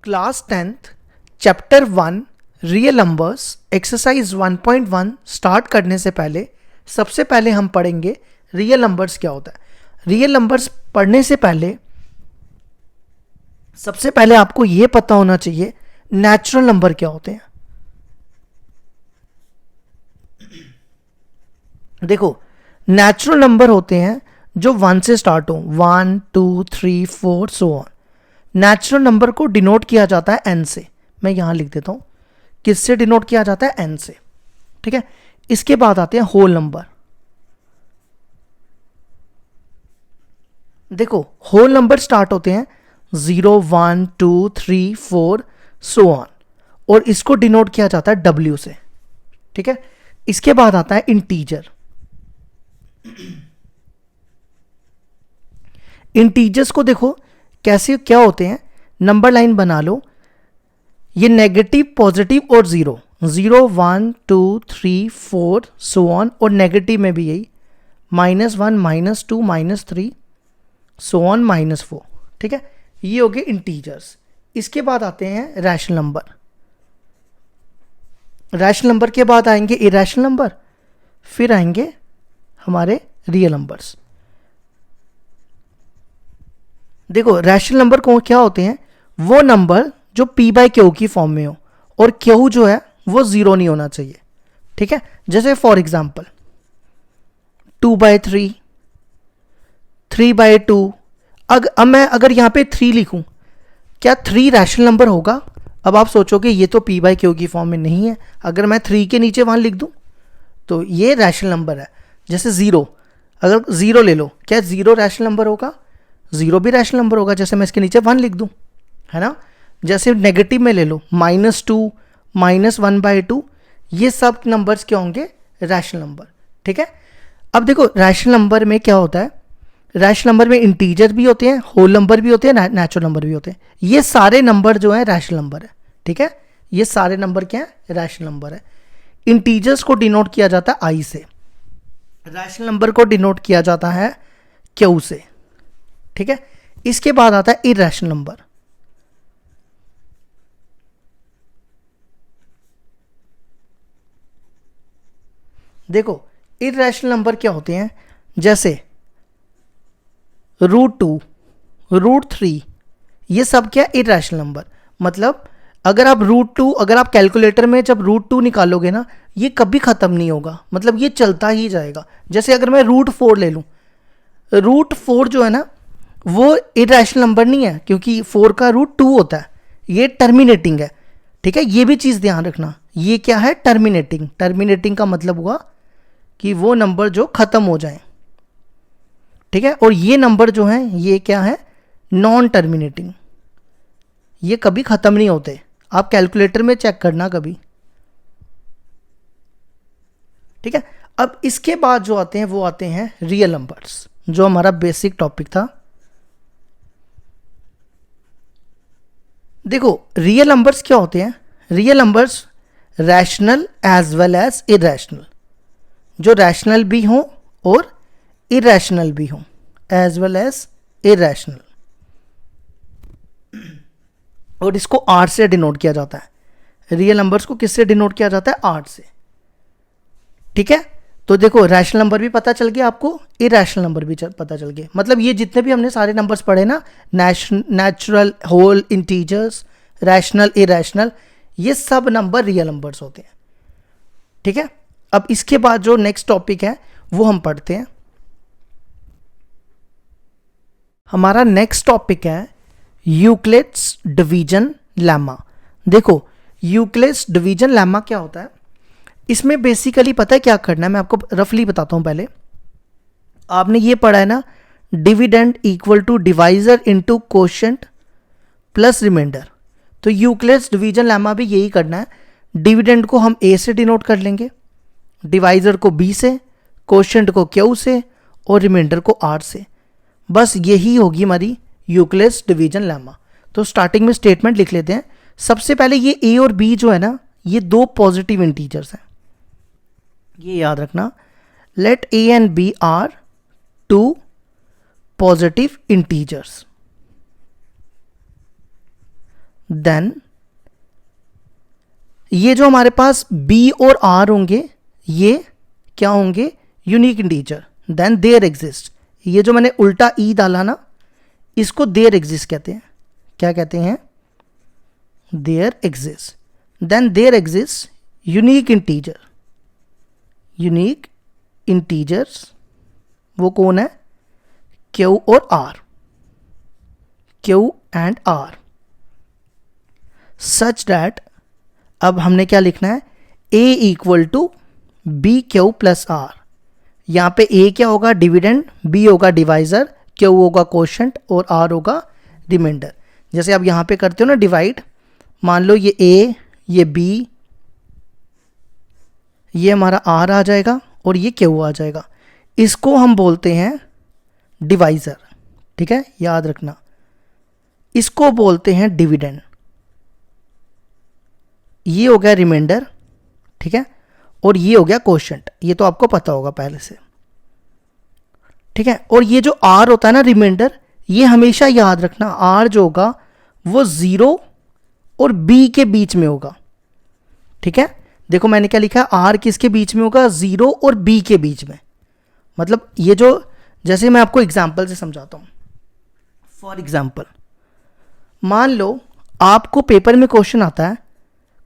Class 10th chapter 1 real numbers exercise 1.1 start करने से पहले सबसे पहले हम पढ़ेंगे रियल नंबर्स क्या होता है। रियल नंबर्स पढ़ने से पहले सबसे पहले आपको यह पता होना चाहिए नेचुरल नंबर क्या होते हैं। देखो, नेचुरल नंबर होते हैं जो 1 से स्टार्ट हो, 1 2 3 4 सो ऑन। नेचुरल नंबर को डिनोट किया जाता है n से। मैं यहां लिख देता हूं, किससे डिनोट किया जाता है? n से। ठीक है, इसके बाद आते हैं होल नंबर। देखो, होल नंबर स्टार्ट होते हैं 0 1 2 3 4 सो ऑन, और इसको डिनोट किया जाता है w से। ठीक है, इसके बाद आता है इंटीजर। इंटीजर्स को देखो कैसे क्या होते हैं, नंबर लाइन बना लो, ये नेगेटिव, पॉजिटिव और 0 0 1 2 3 4 सो ऑन, और नेगेटिव में भी यही -1 -2 -3 सो ऑन -4। ठीक है, ये हो गए इंटीजर्स। इसके बाद आते हैं रैशनल नंबर। रैशनल नंबर के बाद आएंगे इरैशनल नंबर, फिर आएंगे हमारे रियल नंबर्स। देखो, रैशनल नंबर को क्या होते हैं? वो नंबर जो p/q की फॉर्म में हो, और q जो है वो 0 नहीं होना चाहिए। ठीक है, जैसे फॉर एग्जांपल 2/3 3/2। अब मैं अगर यहां पे 3 लिखूं, क्या 3 रैशनल नंबर होगा? अब आप सोचोगे ये तो p/q की फॉर्म में नहीं है, अगर मैं 3 के नीचे 1 लिख दूं तो ये रैशनल नंबर है। जैसे 0, अगर 0 ले लो, क्या 0 रैशनल नंबर होगा? 0 भी रैशनल नंबर होगा, जैसे मैं इसके नीचे 1 लिख दूं, है ना। जैसे नेगेटिव में ले लो, -2 -1/2, ये सब नंबर्स क्या होंगे? Rational number. ठीक है, अब देखो रैशनल नंबर में क्या होता है, रैशनल नंबर में इंटीजर भी होते हैं, होल नंबर भी होते हैं, नेचुरल नंबर भी होते हैं। ये सारे नंबर जो है रैशनल नंबर है। ठीक है, ये सारे नंबर क्या है? रैशनल नंबर है। इंटीजर्स को डिनोट किया जाता है आई से, रैशनल नंबर को डिनोट किया जाता है क्यू से। ठीक है, इसके बाद आता है इरैशनल नंबर। देखो, इरैशनल नंबर क्या होते हैं? जैसे √2 √3, ये सब क्या? Irrational number. मतलब अगर आप √2, अगर आप कैलकुलेटर में जब √2 निकालोगे ना, ये कभी खत्म नहीं होगा, मतलब ये चलता ही जाएगा। जैसे अगर मैं √4 ले लूं, √4 जो है ना वो इरैशनल नंबर नहीं है, क्योंकि 4 का √2 होता है, ये टर्मिनेटिंग है। ठीक है, ये भी चीज ध्यान रखना, ये क्या है? टर्मिनेटिंग। टर्मिनेटिंग का मतलब हुआ कि वो नंबर जो खत्म हो जाए। ठीक है, और ये नंबर जो है ये क्या है? नॉन टर्मिनेटिंग, ये कभी खत्म नहीं होते। आप कैलकुलेटर में चेक करना कभी। ठीक है, अब इसके बाद जो आते हैं वो आते हैं रियल नंबर्स, जो हमारा बेसिक टॉपिक था। देखो, रियल नंबर्स क्या होते हैं? Real numbers rational as well as irrational, जो रैशनल भी हों और इरैशनल भी हों, एज वेल एज इरैशनल। और इसको आर से डिनोट किया जाता है। रियल नंबर्स को किससे डिनोट किया जाता है? आर से। ठीक है, तो देखो रैशनल नंबर भी पता चल गया आपको, इरैशनल नंबर भी पता चल गया। मतलब ये जितने भी हमने सारे नंबर्स पढ़े ना, natural, whole, integers, rational, irrational, ये सब नंबर रियल नंबर्स होते हैं। ठीक है, अब इसके बाद जो नेक्स्ट टॉपिक है वो हम पढ़ते हैं। हमारा नेक्स्ट टॉपिक है यूक्लिड्स डिवीजन लेमा। देखो, यूक्लिड्स डिवीजन लेमा क्या होता है? इसमें बेसिकली पता है क्या करना है, मैं आपको रफली बताता हूं। पहले आपने ये पढ़ा है ना, dividend equal to divisor into quotient plus remainder. तो यूक्लिड्स डिवीजन लेमा भी यही करना है। डिविडेंड को हम ए से डिनोट कर लेंगे, डिवाइजर को बी से, कोशेंट को क्यू से, और रिमाइंडर को आर से। बस यही होगी हमारी यूक्लिड्स डिवीजन लेमा। तो स्टार्टिंग में स्टेटमेंट लिख लेते हैं। सबसे पहले ये ए और बी जो है ना, ये दो पॉजिटिव इंटीजर्स हैं, ये याद रखना। Let A and B are two positive integers. Then ये जो हमारे पास b और r होंगे ये क्या होंगे, unique integer, then there exist, ये जो मैंने उल्टा ई डाला ना इसको देयर एग्जिस्ट कहते हैं, क्या कहते हैं, there exist, then there exist unique integer, unique integers वो कौन है, Q और R, Q and R, such that अब हमने क्या लिखना है, A equal to B Q plus R, यहाँ पे A क्या होगा, डिविडेंड, B होगा डिवाइजर, Q होगा कोशेंट और R होगा रिमाइंडर। जैसे आप यहाँ पे करते हो ना डिवाइड, मान लो ये A, ये B, ये हमारा R आ जाएगा और ये Q आ जाएगा, इसको हम बोलते हैं डिवाइजर, ठीक है, याद रखना, इसको बोलते हैं डिविडेंड, ये हो गया रिमाइंडर, ठीक है, और ये हो गया कोशेंट, ये तो आपको पता होगा पहले से, ठीक है। और ये जो R होता है ना रिमाइंडर, ये हमेशा याद रखना R जो होगा वो 0 और B के बीच में होगा, ठीक है। देखो मैंने क्या लिखा है, R किसके बीच में होगा, 0 और B के बीच में, मतलब ये जो, जैसे मैं आपको एग्जाम्पल से समझाता हूँ। फॉर एग्जाम्पल मान लो आपको पेपर में क्वेश्चन आता है,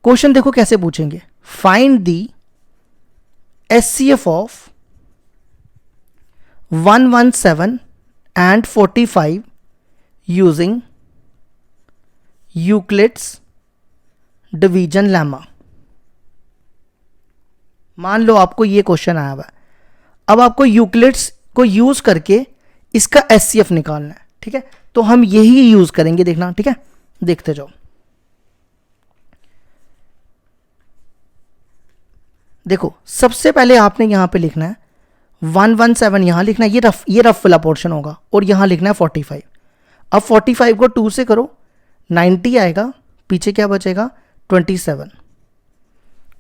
क्वेश्चन देखो कैसे पूछेंगे, find the SCF of 117 and 45 using Euclid's division lemma. मान लो आपको ये क्वेश्चन आया हुआ है, अब आपको यूक्लिड्स को यूज करके इसका SCF निकालना है, ठीक है, तो हम यही यूज करेंगे, देखना, ठीक है, देखते जाओ। देखो सबसे पहले आपने यहां पे लिखना है 117, यहां लिखना है, ये रफ वाला पोर्शन होगा, और यहां लिखना है 45। अब 45 को 2 से करो 90 आएगा, पीछे क्या बचेगा 27,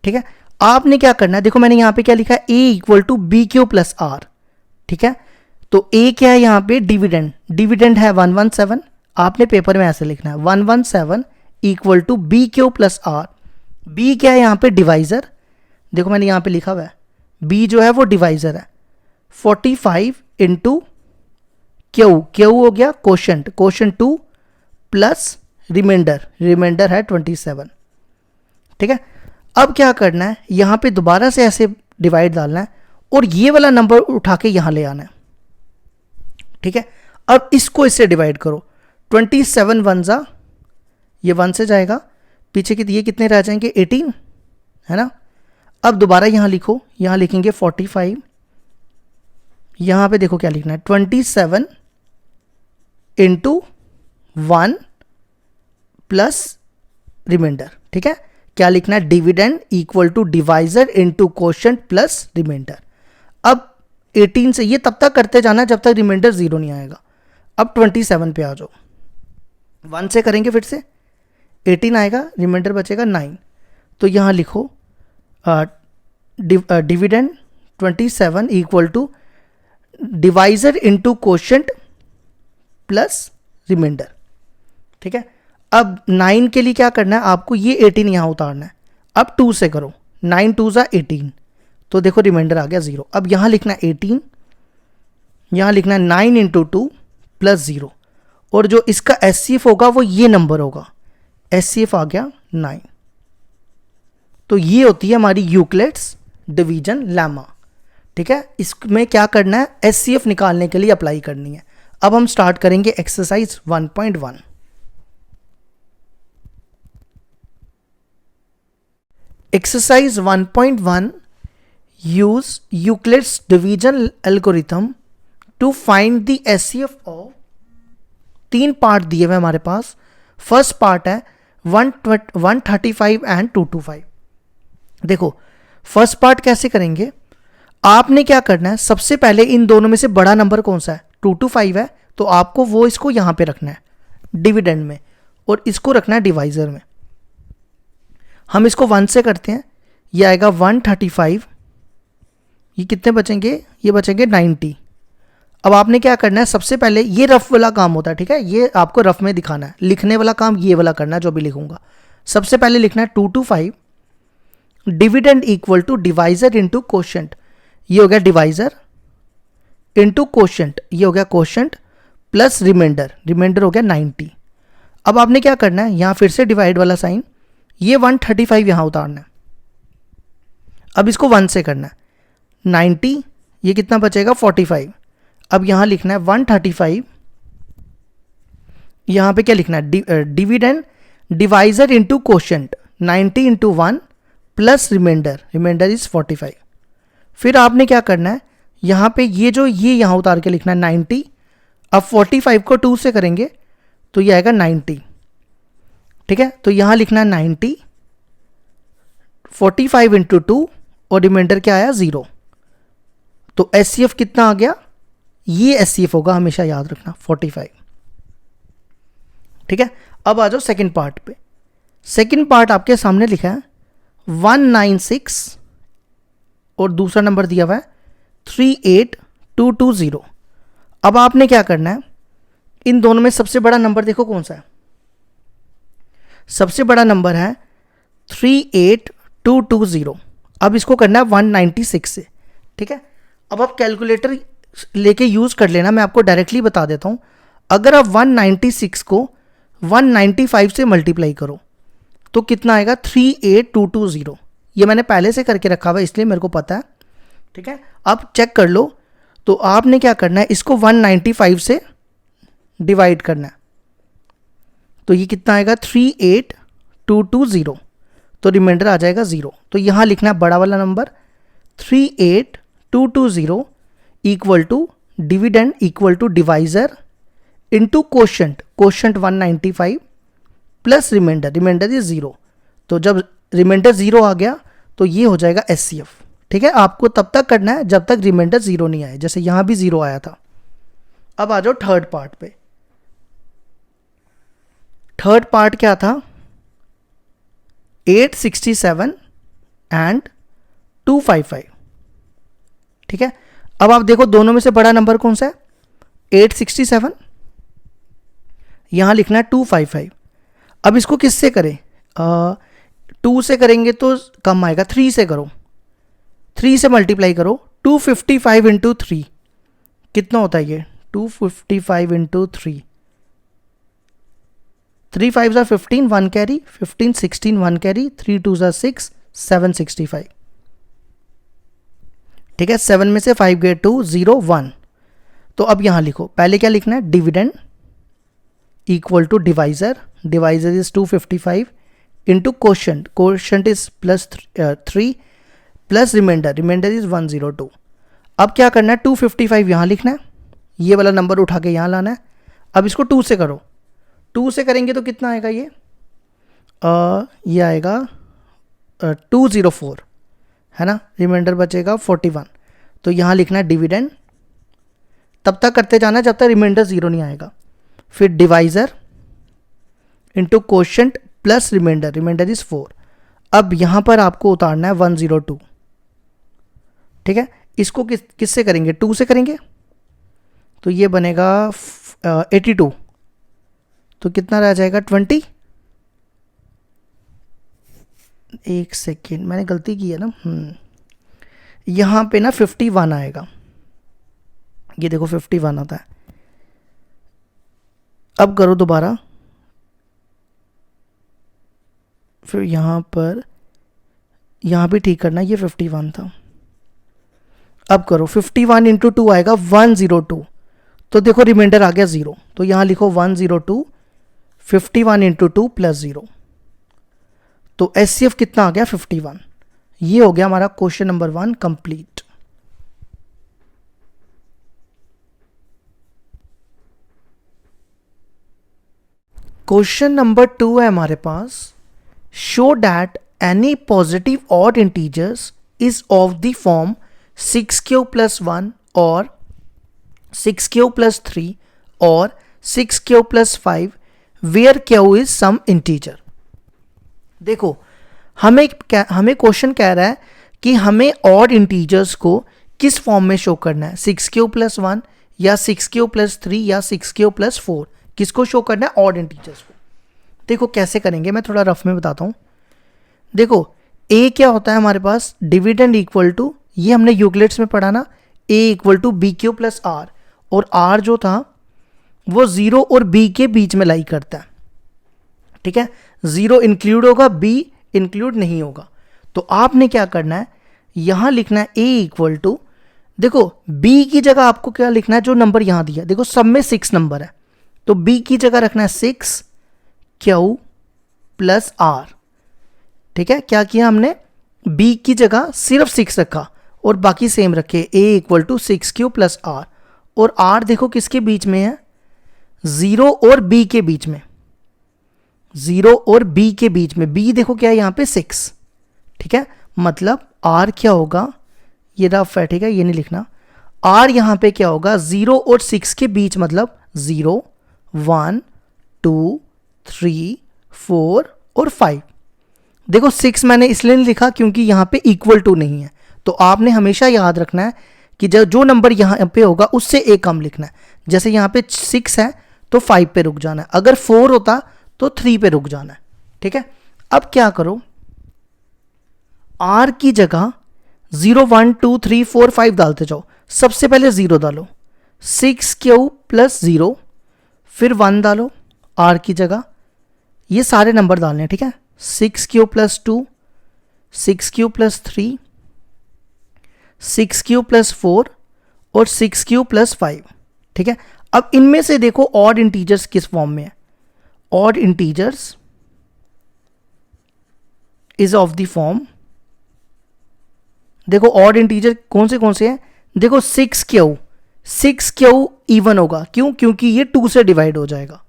ठीक है। आपने क्या करना है, देखो मैंने यहां पे क्या लिखा है, A equal to B Q plus R, ठीक है, तो A क्या है यहां पे, डिविडेंड, डिविडेंड है 117, आपने पेपर में ऐसे लिखना है 117 equal to B Q plus R, B क्या है यहां पे, डिवाइजर, देखो मैंने यहां पे लिखा हुआ है B जो है वो डिवाइजर है, 45 इंटू क्यू, क्यू हो गया quotient, quotient 2 plus remainder, remainder है 27, ठीक है। अब क्या करना है, यहां पे दोबारा से ऐसे डिवाइड डालना है और ये वाला नंबर उठा के यहां ले आना है, ठीक है। अब इसको इससे डिवाइड करो, 27 वन जा, ये 1 से जाएगा, पीछे की ये कितने रह जाएंगे 18, है ना। अब दोबारा यहां लिखो, यहां लिखेंगे 45, यहां पे देखो क्या लिखना है, 27 इंटू 1 प्लस रिमाइंडर, ठीक है, क्या लिखना है, dividend equal to divisor into quotient plus remainder. अब 18 से ये तब तक करते जाना जब तक रिमाइंडर 0 नहीं आएगा। अब 27 पे आ जाओ, 1 से करेंगे, फिर से 18 आएगा, रिमाइंडर बचेगा 9, तो यहां लिखो dividend 27 equal to divisor into quotient plus remainder, ठीक है। अब 9 के लिए क्या करना है आपको, ये 18 यहां उतारना है, अब 2 से करो, 9 2 जा 18, तो देखो रिमाइंडर आ गया 0। अब यहां लिखना है 18, यहां लिखना है 9 इंटू 2 प्लस 0, और जो इसका SCF होगा वो ये नंबर होगा, SCF आ गया 9। तो ये होती है हमारी यूक्लिड्स डिवीजन लेमा, ठीक है। इसमें क्या करना है, SCF निकालने के लिए अप्लाई करनी है। अब हम स्टार्ट करेंगे exercise 1.1। Exercise 1.1, use Euclid's division algorithm to find the SCF of, 3 part दिए हुए हमारे पास। फर्स्ट पार्ट है 135 एंड 225। देखो फर्स्ट पार्ट कैसे करेंगे, आपने क्या करना है, सबसे पहले इन दोनों में से बड़ा नंबर कौन सा है, 225 है, तो आपको वो इसको यहां पे रखना है डिविडेंड में, और इसको रखना है डिवाइजर में। हम इसको 1 से करते हैं, ये आएगा 135, ये कितने बचेंगे, ये बचेंगे 90। अब आपने क्या करना है, सबसे पहले ये रफ वाला काम होता है, ठीक है, ये आपको रफ में दिखाना है, लिखने वाला काम ये वाला करना है जो भी लिखूंगा। सबसे पहले लिखना है 2 to 5 dividend equal to divisor into quotient, ये हो गया डिवाइजर, इंटू कोशेंट, ये हो गया कोशेंट, प्लस रिमाइंडर, रिमाइंडर हो गया 90। अब आपने क्या करना है, यहां फिर से डिवाइड वाला साइन, ये 135 यहां उतारना है। अब इसको 1 से करना है, 90, ये कितना बचेगा 45। अब यहां लिखना है 135, यहां पे क्या लिखना है, dividend divisor into quotient, 90 into 1 plus remainder, remainder is 45। फिर आपने क्या करना है, यहां पे ये जो ये यहां उतार के लिखना है 90। अब 45 को 2 से करेंगे तो ये आएगा 90, ठीक है, तो यहां लिखना है 90, 45 इंटू 2 और रिमाइंडर क्या आया 0। तो एचसीएफ कितना आ गया, ये एचसीएफ होगा, हमेशा याद रखना 45, ठीक है। अब आ जाओ सेकंड पार्ट पे। सेकंड पार्ट आपके सामने लिखा है 196 और दूसरा नंबर दिया हुआ है 38220। अब आपने क्या करना है, इन दोनों में सबसे बड़ा नंबर देखो कौन सा है, सबसे बड़ा नंबर है 38220। अब इसको करना है 196 से, ठीक है। अब आप कैलकुलेटर लेके यूज कर लेना, मैं आपको डायरेक्टली बता देता हूं। अगर आप 196 को 195 से मल्टीप्लाई करो तो कितना आएगा 38220। ये मैंने पहले से करके रखा हुआ इसलिए मेरे को पता है, ठीक है। अब चेक कर लो, तो आपने क्या करना है, इसको 195 से डिवाइड करना है, तो ये कितना आएगा 38220, तो रिमाइंडर आ जाएगा 0। तो यहां लिखना है बड़ा वाला number 38220 equal to dividend equal to divisor into quotient, quotient 195 plus remainder, remainder is 0। तो जब रिमाइंडर 0 आ गया तो ये हो जाएगा एचसीएफ, ठीक है। आपको तब तक करना है जब तक रिमाइंडर 0 नहीं आए, जैसे यहां भी 0 आया था। अब आ जाओ थर्ड पार्ट पे। थर्ड पार्ट क्या था, 867 एंड 255, ठीक है। अब आप देखो दोनों में से बड़ा नंबर कौन सा है, 867, यहां लिखना है 255। अब इसको किससे करें, 2 से करेंगे तो कम आएगा, 3 से करो, 3 से मल्टीप्लाई करो, 255 इंटू 3 कितना होता है ये, 255 इंटू 3, 3 5 ज़ा 15, 1 कैरी, 15 16 1 कैरी, 3 2 ज़ा 6, 765, ठीक है। 7 में से 5 गए 2 0 1। तो अब यहां लिखो, पहले क्या लिखना है, dividend equal to divisor, divisor is 255 into quotient, quotient is plus 3 plus remainder, remainder is 102। अब क्या करना है, 255 यहां लिखना है, ये वाला नंबर उठा के यहां लाना है। अब इसको 2 से करो, 2 से करेंगे तो कितना आएगा ये आएगा 204, है ना, रिमाइंडर बचेगा 41। तो यहां लिखना है डिविडेंड, तब तक करते जाना जब तक रिमाइंडर 0 नहीं आएगा, फिर divisor into quotient plus remainder, remainder is 4। अब यहां पर आपको उतारना है 102, ठीक है। इसको किससे करेंगे, 2 से करेंगे तो ये बनेगा 82, तो कितना रह जाएगा 20। एक सेकेंड, मैंने गलती की है ना, यहां पे ना 51 आएगा, ये देखो 51 आता है। अब करो दोबारा, फिर यहां पर, यहां भी ठीक करना, ये 51 था। अब करो 51 इंटू 2 आएगा 102, तो देखो रिमाइंडर आ गया 0, तो यहां लिखो 102, 51 इंटू 2 प्लस 0, तो एचसीएफ कितना आ गया 51। ये हो गया हमारा question number 1 complete. Question number 2 है हमारे पास, show that any positive odd integers is of the form 6q plus 1 और 6q plus 3 और 6q plus 5 where q is some integer. देखो हमें क्वेश्चन कह रहा है कि हमें ऑड इंटीजर्स को किस फॉर्म में शो करना है, 6q plus 1 या 6 क्यू + 3 या 6 क्यू + 4, किसको शो करना है? ऑड इंटीजर्स को। देखो कैसे करेंगे, मैं थोड़ा रफ में बताता हूँ। देखो a क्या होता है हमारे पास? डिविडेंड इक्वल टू, ये हमने यूक्लिड्स में पढ़ा ना, a = BQ + R, और R जो था वो 0 और B के बीच में लाई करता है, ठीक है। 0 इंक्लूड होगा, B इंक्लूड नहीं होगा। तो आपने क्या करना है, यहां लिखना है a = देखो b की जगह आपको क्या लिखना है? जो नंबर यहां दिया, देखो सब में 6 नंबर है, तो b की जगह रखना है 6Q + R, ठीक है। क्या किया हमने? b की जगह सिर्फ 6 रखा और बाकी सेम रखे, a = 6Q + R, और R देखो किसके बीच में है? 0 और b के बीच में, 0 और b के बीच में। b देखो क्या है यहाँ पे? 6, ठीक है। मतलब R क्या होगा? ये रफ है, ठीक है, ये नहीं लिखना। R यहाँ पे क्या होगा? 0 और 6 के बीच, मतलब 0, 1, 2, 3, 4 और 5। देखो 6 मैंने इसलिए नहीं लिखा क्योंकि यहाँ पे इक्वल टू नहीं है, तो आपने हमेशा याद रखना है कि जो नंबर यहाँ पे होगा उससे एक कम लिखना है। जैसे यहाँ पे 6 है तो 5 पे रुक जाना है, अगर 4 होता तो 3 पे रुक जाना है, ठीक है। अब क्या करो, R की जगह 0, 1, 2, 3, 4, 5 डालते जाओ। सबसे पहले 0 डालो, 6Q + 0, फिर 1 डालो R की जगह। ये सारे नंबर डालने हैं, ठीक है। 6Q + 2, 6Q + 3, 6Q + 4 और 6Q + 5, ठीक है। अब इनमें से देखो ऑड इंटीजर्स किस फॉर्म में है? Odd integers is of the form, देखो ऑड इंटीजर कौन से हैं? देखो 6Q इवन होगा, क्यों? क्योंकि ये 2 से डिवाइड हो जाएगा,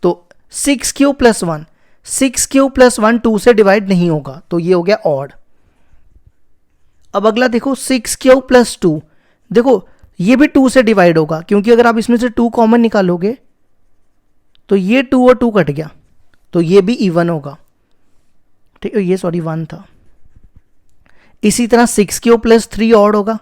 तो 6Q + 1, 6Q + 1 2 से डिवाइड नहीं होगा, तो ये हो गया ऑड। अब अगला देखो 6Q + 2, देखो ये भी 2 से डिवाइड होगा, क्योंकि अगर आप इसमें से 2 कॉमन निकालोगे तो ये 2 और 2 कट गया, तो ये भी इवन होगा, ठीक है। ये सॉरी 1 था। इसी तरह 6Q + 3 ऑड होगा,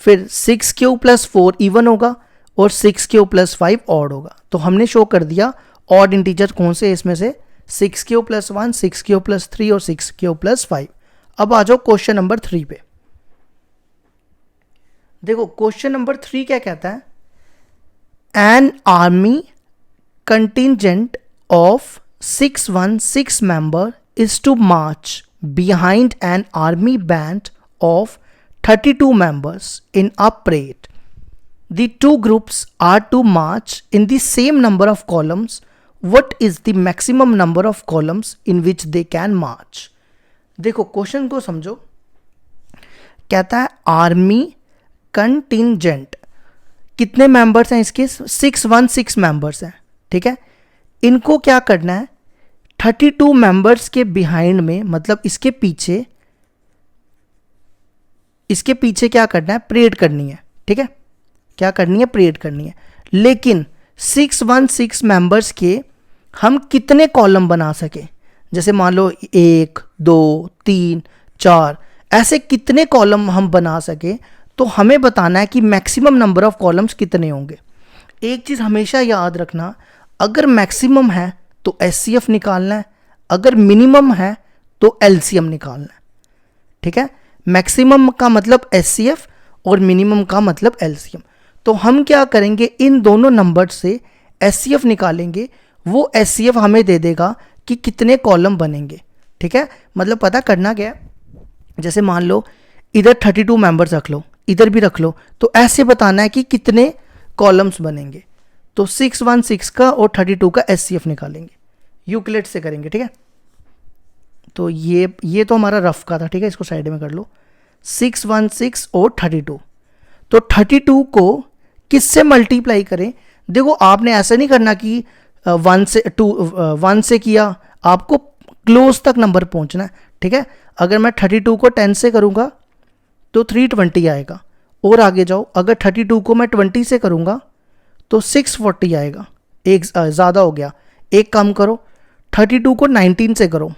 फिर 6Q + 4 इवन होगा और 6Q + 5 ऑड होगा। तो हमने शो कर दिया ऑड इंटीजर कौन से इसमें से? 6Q + 1, 6Q + 3 और 6Q + 5। अब आ जाओ क्वेश्चन नंबर 3 पे। देखो क्वेश्चन नंबर 3 क्या कहता है? An army contingent of 616 member is to march behind an army band of 32 members in a parade. The two groups are to march in the same number of columns. What is the maximum number of columns in which they can march? देखो question को समझो। कहता है army contingent, कितने members हैं इसके? 616 members हैं, ठीक है। इनको क्या करना है? 32 मेंबर्स के बिहाइंड में, मतलब इसके पीछे क्या करना है? परेड करनी है, ठीक है। क्या करनी है? परेड करनी है। लेकिन 616 मेंबर्स के हम कितने कॉलम बना सके? जैसे मान लो 1, 2, 3, 4, ऐसे कितने कॉलम हम बना सके, तो हमें बताना है कि मैक्सिमम नंबर ऑफ कॉलम्स कितने होंगे। एक चीज़ हमेशा याद रखना, अगर मैक्सिमम है तो एचसीएफ निकालना है, अगर मिनिमम है तो एलसीएम निकालना है, ठीक है। मैक्सिमम का मतलब एचसीएफ और मिनिमम का मतलब एलसीएम। तो हम क्या करेंगे, इन दोनों नंबर से एचसीएफ निकालेंगे, वो एचसीएफ हमें दे देगा कि कितने कॉलम बनेंगे, ठीक है। मतलब पता करना क्या है, जैसे मान लो इधर 32 मेंबर्स रख लो, इधर भी रख लो, तो ऐसे बताना है कि कितने कॉलम्स बनेंगे। तो 616 का और 32 का एचसीएफ निकालेंगे, यूक्लिड से करेंगे, ठीक है। तो ये तो हमारा रफ का था, ठीक है, इसको साइड में कर लो। 616 और 32, तो 32 को किससे मल्टीप्लाई करें? देखो आपने ऐसा नहीं करना कि 1 से किया, आपको क्लोज तक नंबर पहुंचना है, ठीक है। अगर मैं 32 को 10 से करूंगा तो 320 आएगा, और आगे जाओ, अगर 32 को मैं 20 से करूंगा तो 640 आएगा, एक ज़्यादा हो गया। एक काम करो, 32 को 19 से करो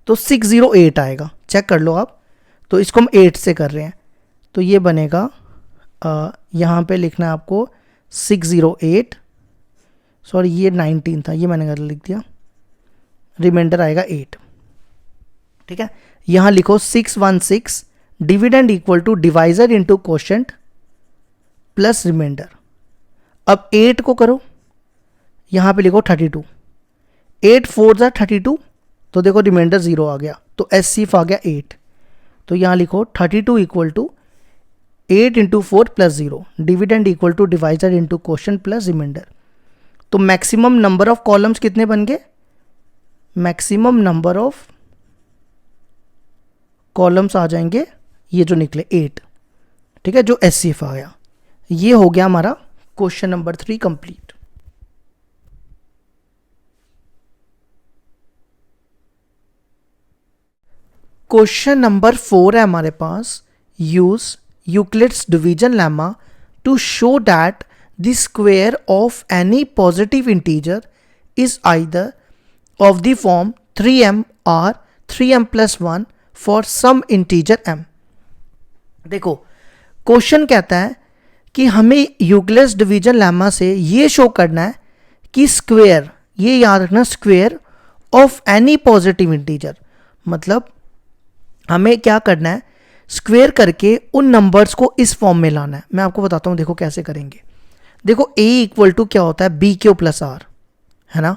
तो 608 आएगा, चेक कर लो आप। तो इसको हम 8 से कर रहे हैं, तो ये बनेगा यहाँ पे लिखना है आपको 608, सॉरी ये 19 था, ये मैंने गलत लिख दिया, रिमाइंडर आएगा 8। ठीक है, यहाँ लिखो 616 dividend equal to divisor into quotient plus remainder. अब 8 को करो, यहाँ पे लिखो 32, 8 4 जा 32, तो देखो रिमाइंडर 0 आ गया, तो एचसीएफ आ गया 8। तो यहाँ लिखो 32 equal to 8 into 4 plus 0, dividend equal to divisor into quotient plus remainder. तो मैक्सिमम नंबर ऑफ कॉलम्स कितने बन गए? मैक्सिमम नंबर ऑफ कॉलम्स आ जाएंगे ये जो निकले 8। ठीक है, जो एचसीएफ आ गया। ये हो गया हमारा question number 3 complete. Question number 4 है हमारे पास, use Euclid's division lemma to show that the square of any positive integer is either of the form 3m or 3m plus 1 for some integer m। देखो question कहता है कि हमें Euclid's division lemma से ये शो करना है कि स्क्वायर, ये याद रखना, square of any positive integer, मतलब हमें क्या करना है, स्क्वायर करके उन नंबर्स को इस फॉर्म में लाना है। मैं आपको बताता हूँ, देखो कैसे करेंगे। देखो a इक्वल टू क्या होता है, बी क्यू प्लस आर, है ना।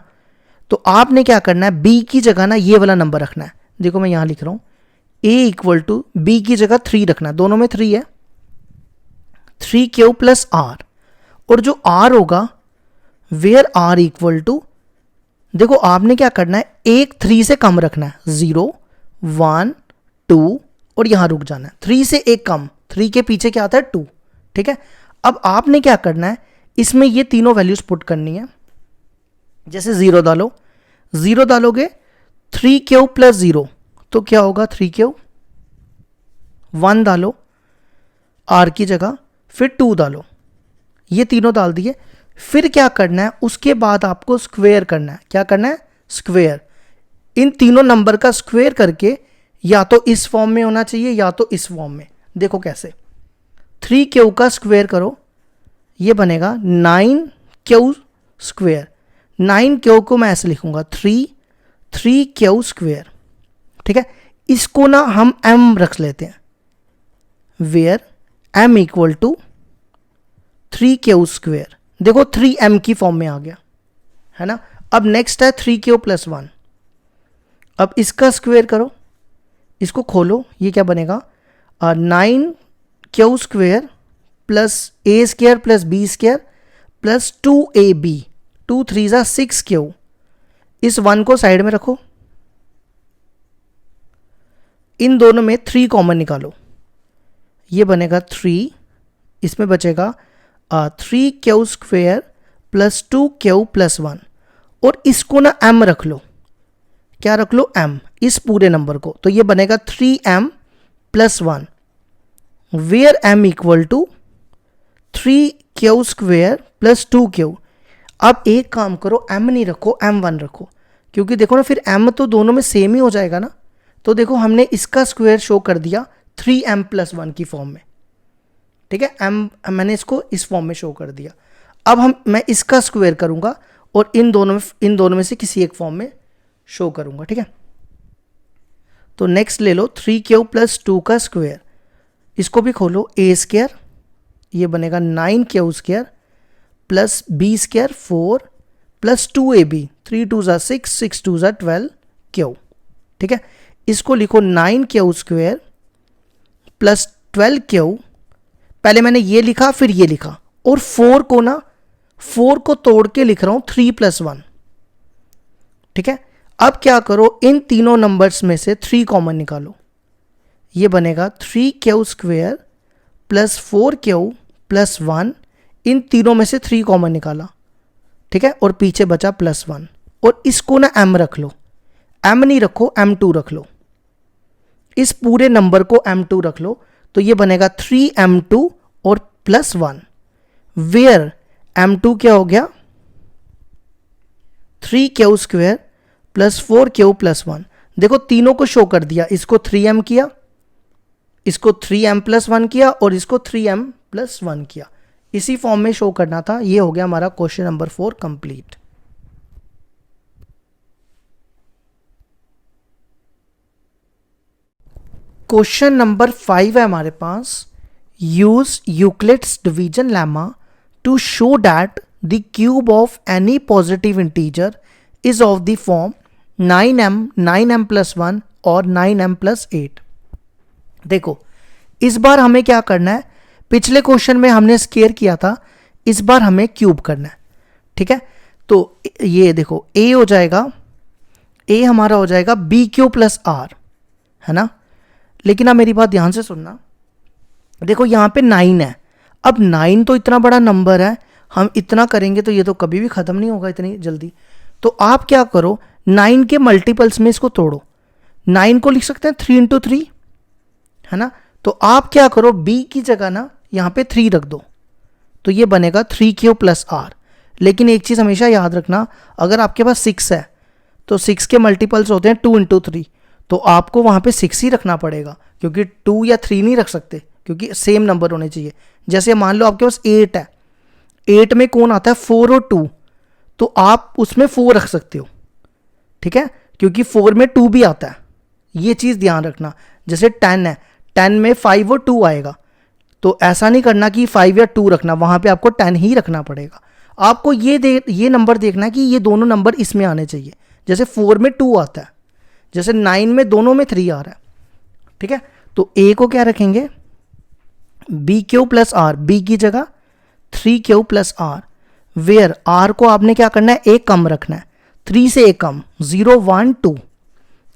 तो आपने क्या करना है, b की जगह ना ये वाला नंबर रखना है। देखो मैं यहाँ लिख रहा हूँ a इक्वल टू बी की जगह 3 रखना है, दोनों में 3 है, 3q प्लस आर। और जो r होगा वेयर r इक्वल टू, देखो आपने क्या करना है, एक 3 से कम रखना है, 0 1 2 और यहां रुक जाना है, 3 से एक कम, 3 के पीछे क्या आता है 2। ठीक है, अब आपने क्या करना है, इसमें ये तीनों वैल्यूज पुट करनी है। जैसे 0 डालो, 0 डालोगे 3q प्लस 0 तो क्या होगा 3q, 1 डालो r की जगह, फिर 2 डालो, ये तीनों डाल दिए। फिर क्या करना है, उसके बाद आपको स्क्वायर करना है। क्या करना है, स्क्वायर। इन तीनों नंबर का स्क्वायर करके या तो इस फॉर्म में होना चाहिए या तो इस फॉर्म में। देखो कैसे, 3q का स्क्वायर करो, ये बनेगा 9q स्क्वायर। 9q को मैं ऐसे लिखूंगा 3q स्क्वायर। ठीक है, इसको ना हम m रख लेते हैं, where m equal to 3q square. देखो 3m की फॉर्म में आ गया, है ना। अब नेक्स्ट है 3q प्लस 1। अब इसका स्क्वायर करो, इसको खोलो, ये क्या बनेगा, 9q square plus a square plus b square plus 2ab, 2 3 जा 6q। इस 1 को साइड में रखो, इन दोनों में 3 कॉमन निकालो, ये बनेगा 3, इसमें बचेगा 3q square plus 2q plus 1। और इसको ना m रख लो, क्या रख लो, m, इस पूरे नंबर को, तो ये बनेगा 3m plus 1, where m equal to 3q square plus 2q। अब एक काम करो, m नहीं रखो, m1 रखो, क्योंकि देखो ना फिर m तो दोनों में सेम ही हो जाएगा ना। तो देखो हमने इसका स्क्वायर शो कर दिया 3m प्लस 1 की फॉर्म में। ठीक है, m मैंने इसको इस फॉर्म में शो कर दिया। अब मैं इसका स्क्वायर करूंगा और इन दोनों में से किसी एक फॉर्म में शो करूंगा। ठीक है, तो नेक्स्ट ले लो 3q प्लस 2 का स्क्वायर, इसको भी खोलो, a स्क्वायर, ये बनेगा 9q square plus b square 4 plus 2ab, 3 2 जा 6, 6 2 जा 12q। ठीक है, इसको लिखो 9q स्क्वायर प्लस 12q। पहले मैंने ये लिखा फिर ये लिखा, और 4 को तोड़ के लिख रहा हूं 3 प्लस 1। ठीक है, अब क्या करो, इन तीनों नंबर्स में से 3 कॉमन निकालो, ये बनेगा 3q square plus 4q plus 1। इन तीनों में से 3 कॉमन निकाला, ठीक है, और पीछे बचा प्लस 1। और इसको ना m रख लो, m नहीं रखो, m2 रख लो, इस पूरे नंबर को m2 रख लो, तो ये बनेगा 3m2 और प्लस 1, वेयर m2 क्या हो गया, 3q square plus 4q plus 1। देखो तीनों को शो कर दिया, इसको 3m किया, इसको 3m प्लस 1 किया और इसको 3m प्लस 1 किया, इसी फॉर्म में शो करना था। ये हो गया हमारा question number 4 complete. Question number 5 है हमारे पास, use Euclid's division lemma to show that the cube of any positive integer is of the form 9m 9m plus 1 और 9m प्लस 8। देखो इस बार हमें क्या करना है, पिछले क्वेश्चन में हमने स्क्वायर किया था, इस बार हमें क्यूब करना है। ठीक है, तो ये देखो a हो जाएगा, a हमारा हो जाएगा बी क्यू प्लस आर, है ना। लेकिन आप मेरी बात ध्यान से सुनना, देखो यहाँ पे 9 है। अब 9 तो इतना बड़ा नंबर है, हम इतना करेंगे तो ये तो कभी भी ख़त्म नहीं होगा इतनी जल्दी। तो आप क्या करो, 9 के मल्टीपल्स में इसको तोड़ो। 9 को लिख सकते हैं 3 × 3, है ना। तो आप क्या करो, b की जगह ना यहाँ पे 3 रख दो, तो ये बनेगा 3q प्लस आर। लेकिन एक चीज़ हमेशा याद रखना, अगर आपके पास 6 है तो 6 के मल्टीपल्स होते हैं 2 × 3, तो आपको वहाँ पे 6 ही रखना पड़ेगा, क्योंकि 2 या 3 नहीं रख सकते, क्योंकि सेम नंबर होने चाहिए। जैसे मान लो आपके पास 8 है, 8 में कौन आता है 4 और 2, तो आप उसमें 4 रख सकते हो। ठीक है, क्योंकि 4 में 2 भी आता है, ये चीज़ ध्यान रखना। जैसे 10 है, 10 में 5 और 2 आएगा, तो ऐसा नहीं करना कि 5 या 2 रखना, वहाँ पे आपको 10 ही रखना पड़ेगा। आपको ये नंबर देखना है कि ये दोनों नंबर इसमें आने चाहिए। जैसे 4 में 2 आता है, जैसे 9 में दोनों में 3 आ रहा है। ठीक है, तो a को क्या रखेंगे, B Q plus R, B की जगह 3q plus are, where r को आपने क्या करना है, एक कम रखना है, 3 से एक कम, 0 1 2।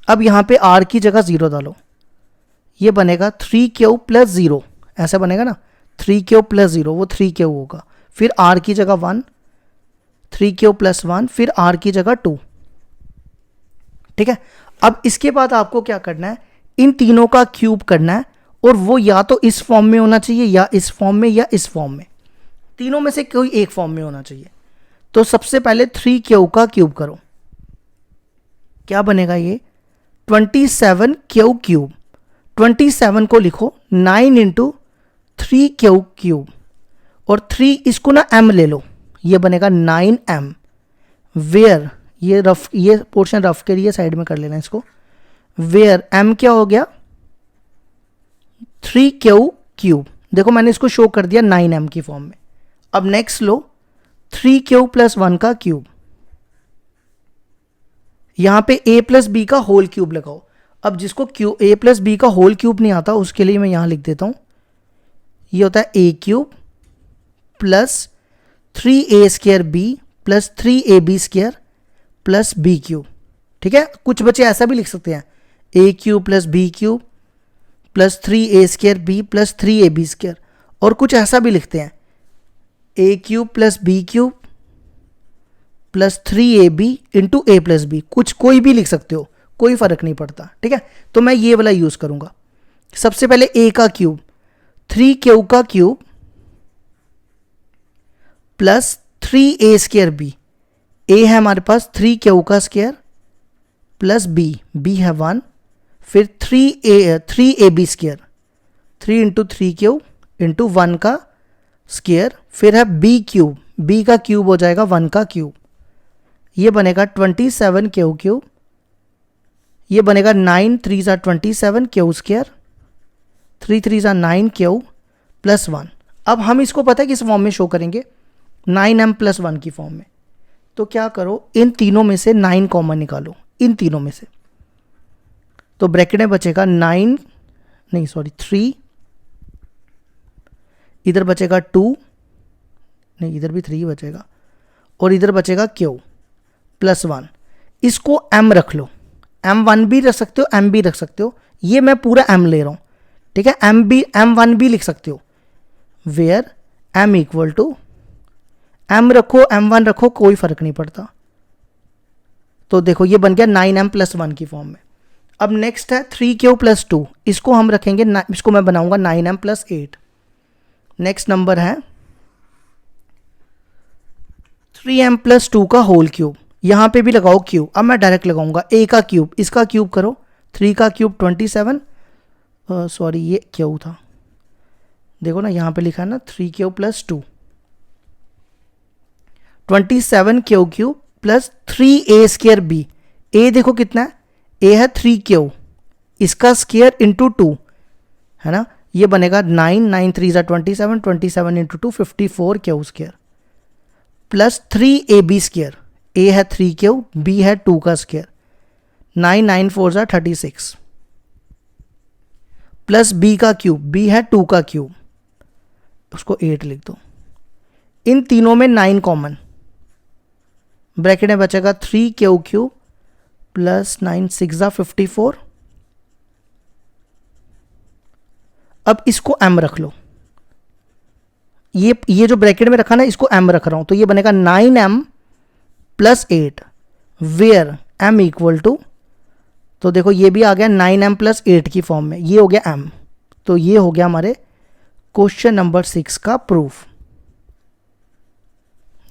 अब यहाँ पे r की जगह 0 डालो, ये बनेगा 3q प्लस 0, ऐसा बनेगा ना, 3q प्लस 0, वो 3q होगा। फिर r की जगह 1, 3q प्लस 1, फिर r की जगह 2। ठीक है, अब इसके बाद आपको क्या करना है, इन तीनों का क्यूब करना है, और वो या तो इस फॉर्म में होना चाहिए, या इस फॉर्म में, या इस फॉर्म में, तीनों में से कोई एक फॉर्म में होना चाहिए। तो सबसे पहले 3q का क्यूब करो, क्या बनेगा ये 27q क्यूब। 27 को लिखो 9 × 3q क्यूब, और 3 इसको ना m ले लो, ये बनेगा 9m, वेयर ये पोर्शन रफ के लिए साइड में कर लेना इसको, वेयर m क्या हो गया 3q क्यूब। देखो मैंने इसको शो कर दिया 9m की फॉर्म में। अब नेक्स्ट लो 3q प्लस 1 का क्यूब, यहां पे a प्लस बी का होल क्यूब लगाओ। अब जिसको a प्लस बी का होल क्यूब नहीं आता, उसके लिए मैं यहां लिख देता हूं, ये होता है a cube plus 3a² b plus 3ab² plus b cube. ठीक है, कुछ बच्चे ऐसा भी लिख सकते हैं, a cube plus b cube plus 3a² b plus 3ab², और कुछ ऐसा भी लिखते हैं a cube plus b cube plus 3ab into a plus b, कुछ कोई भी लिख सकते हो, कोई फर्क नहीं पड़ता। ठीक है, तो मैं ये वाला यूज करूंगा। सबसे पहले a का क्यूब 3q का cube plus 3a² b, a है हमारे पास 3q का स्क्वायर प्लस b है 1, फिर 3ab², 3 इंटू 3q इंटू 1 का स्क्वायर, फिर है b क्यूब, b का क्यूब हो जाएगा 1 का क्यूब, ये बनेगा 27q क्यूब, ये बनेगा 9 3 × 27 q स्क्वायर, 3 3 × 9q प्लस 1। अब हम इसको पता है किस फॉर्म में शो करेंगे, 9m प्लस 1 की फॉर्म में। तो क्या करो, इन तीनों में से 9 कॉमन निकालो, इन तीनों में से, तो ब्रैकेट में बचेगा 3, इधर बचेगा 2, नहीं इधर भी 3 बचेगा, और इधर बचेगा q प्लस 1। इसको m रख लो, m1 भी रख सकते हो, m भी रख सकते हो, ये मैं पूरा m ले रहा हूं। ठीक है, m1 भी लिख सकते हो, where m equal to m रखो m1 रखो, कोई फर्क नहीं पड़ता। तो देखो ये बन गया 9m प्लस 1 की फॉर्म में। अब नेक्स्ट है 3q प्लस 2, इसको हम रखेंगे, इसको मैं बनाऊंगा 9m प्लस 8। नेक्स्ट नंबर है 3m प्लस 2 का होल क्यूब, यहां पे भी लगाओ क्यूब। अब मैं डायरेक्ट लगाऊंगा a का क्यूब, इसका क्यूब करो, 3 का क्यूब 27, सॉरी ये क्यू था, देखो ना यहाँ पे लिखा है ना 3Q plus 2, 27Q plus 3A square B। A देखो कितना है, A है 3Q, इसका स्क्र इंटू 2 है ना, ये बनेगा 9, 9 3 ज़ा 27, 27 into 2 54Q square plus 3AB square. A है 3Q, B है 2 का स्क्र, 9 9 4 ज़ा 36 प्लस B का क्यूब, B है 2 का क्यूब, उसको 8 लिख दो। इन तीनों में 9 कॉमन, ब्रैकेट में बचेगा 3Q प्लस 9 6 ज़ा 54। अब इसको m रख लो, ये जो ब्रैकेट में रखा ना इसको m रख रहा हूं, तो ये बनेगा 9m plus 8 where m equal to, तो देखो ये भी आ गया 9m प्लस 8 की फॉर्म में, ये हो गया m। तो ये हो गया हमारे क्वेश्चन नंबर 6 का प्रूफ।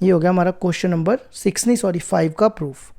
ये हो गया हमारा क्वेश्चन नंबर 6 नहीं सॉरी 5 का प्रूफ।